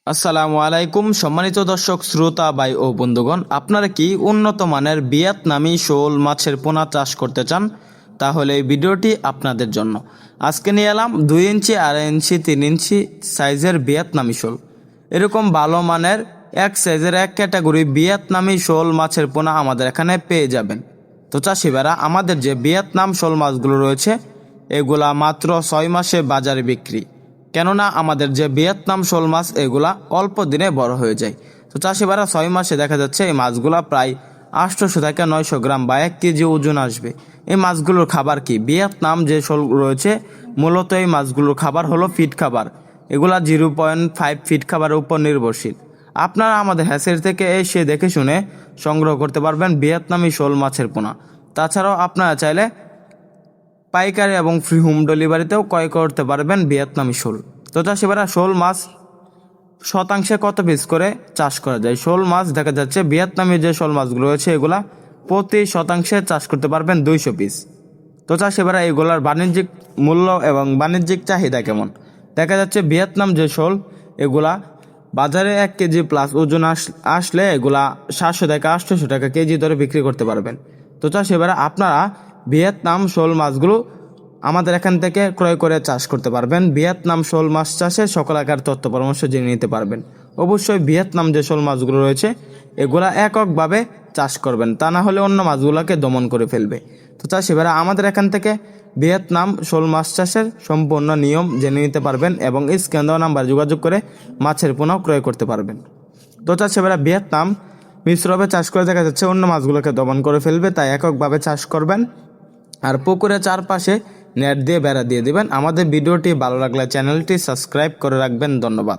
আসসালামু আলাইকুম সম্মানিত দর্শক শ্রোতা ভাই ও বন্ধুগণ, আপনারা কি উন্নত মানের ভিয়েতনামি শোল মাছের পোনা চাষ করতে চান? তাহলে এই ভিডিওটি আপনাদের জন্য। আজকে নিয়ে এলাম 2 ইঞ্চি, 2.5 ইঞ্চি, 3 ইঞ্চি সাইজের ভিয়েতনামি শোল। এরকম ভালো মানের এক সাইজের এক ক্যাটাগরি ভিয়েতনামি শোল মাছের পোনা আমাদের এখানে পেয়ে যাবেন। তো চাষিবারা, আমাদের যে ভিয়েতনাম শোল মাছগুলো রয়েছে এগুলা মাত্র 6 মাসে বাজারে বিক্রি। কেননা আমাদের যে ভিয়েতনাম শোল মাছ এগুলা অল্প দিনে বড় হয়ে যায়। তো চাষিবারা 6 মাসে দেখা যাচ্ছে এই মাছগুলা প্রায় 800 থেকে 900 গ্রাম বা 1 কেজি ওজন আসবে। এই মাছগুলোর খাবার কি? ভিয়েতনাম যে শোল রয়েছে মূলত এই মাছগুলোর খাবার হলো ফিড খাবার। এগুলা 0.5 ফিড খাবারের উপর নির্ভরশীল। আপনারা আমাদের হ্যাচারি থেকে এসে দেখে শুনে সংগ্রহ করতে পারবেন ভিয়েতনামি শোল মাছের পোনা। তাছাড়াও আপনারা চাইলে পাইকারি এবং ফ্রি হোম ডেলিভারিতেও ক্রয় করতে পারবেন ভিয়েতনামি শোল। তো চাষিবারা, শোল মাছ শতাংশে কত পিস করে চাষ করা যায়? শোল মাছ দেখা যাচ্ছে ভিয়েতনামি যে শোল মাছগুলো রয়েছে এগুলা প্রতি শতাংশে চাষ করতে পারবেন 200 পিস। তো চাষিবারা, এগুলার বাণিজ্যিক মূল্য এবং বাণিজ্যিক চাহিদা কেমন? দেখা যাচ্ছে ভিয়েতনাম যে শোল এগুলা বাজারে 1 কেজি প্লাস ওজন আসলে এগুলা 700 থেকে 800 টাকা কেজি ধরে বিক্রি করতে পারবেন। তো চাষিবারা, আপনারা ভিয়েতনাম শোল মাছগুলো আমাদের এখান থেকে ক্রয় করে চাষ করতে পারবেন। ভিয়েতনাম শোল মাছ চাষে সকল আকার তথ্য পরামর্শ জেনে নিতে পারবেন। অবশ্যই ভিয়েতনাম যে শোল মাছগুলো রয়েছে এগুলা এককভাবে চাষ করবেন, তা না হলে অন্য মাছগুলোকে দমন করে ফেলবে। তো চাষিভাইরা, আমাদের এখান থেকে ভিয়েতনাম শোল মাছ চাষের সম্পূর্ণ নিয়ম জেনে নিতে পারবেন এবং স্ক্যান দেওয়া নাম্বার যোগাযোগ করে মাছের পোনাও ক্রয় করতে পারবেন। তো চাষিভাইরা, ভিয়েতনাম মিশ্রভাবে চাষ করে দেখা যাচ্ছে অন্য মাছগুলোকে দমন করে ফেলবে, তাই এককভাবে চাষ করবেন। আর পুকুরের চারপাশে নেট দিয়ে বেড়া দিয়ে দিবেন। আমাদের ভিডিওটি ভালো লাগলে চ্যানেলটি সাবস্ক্রাইব করে রাখবেন। ধন্যবাদ।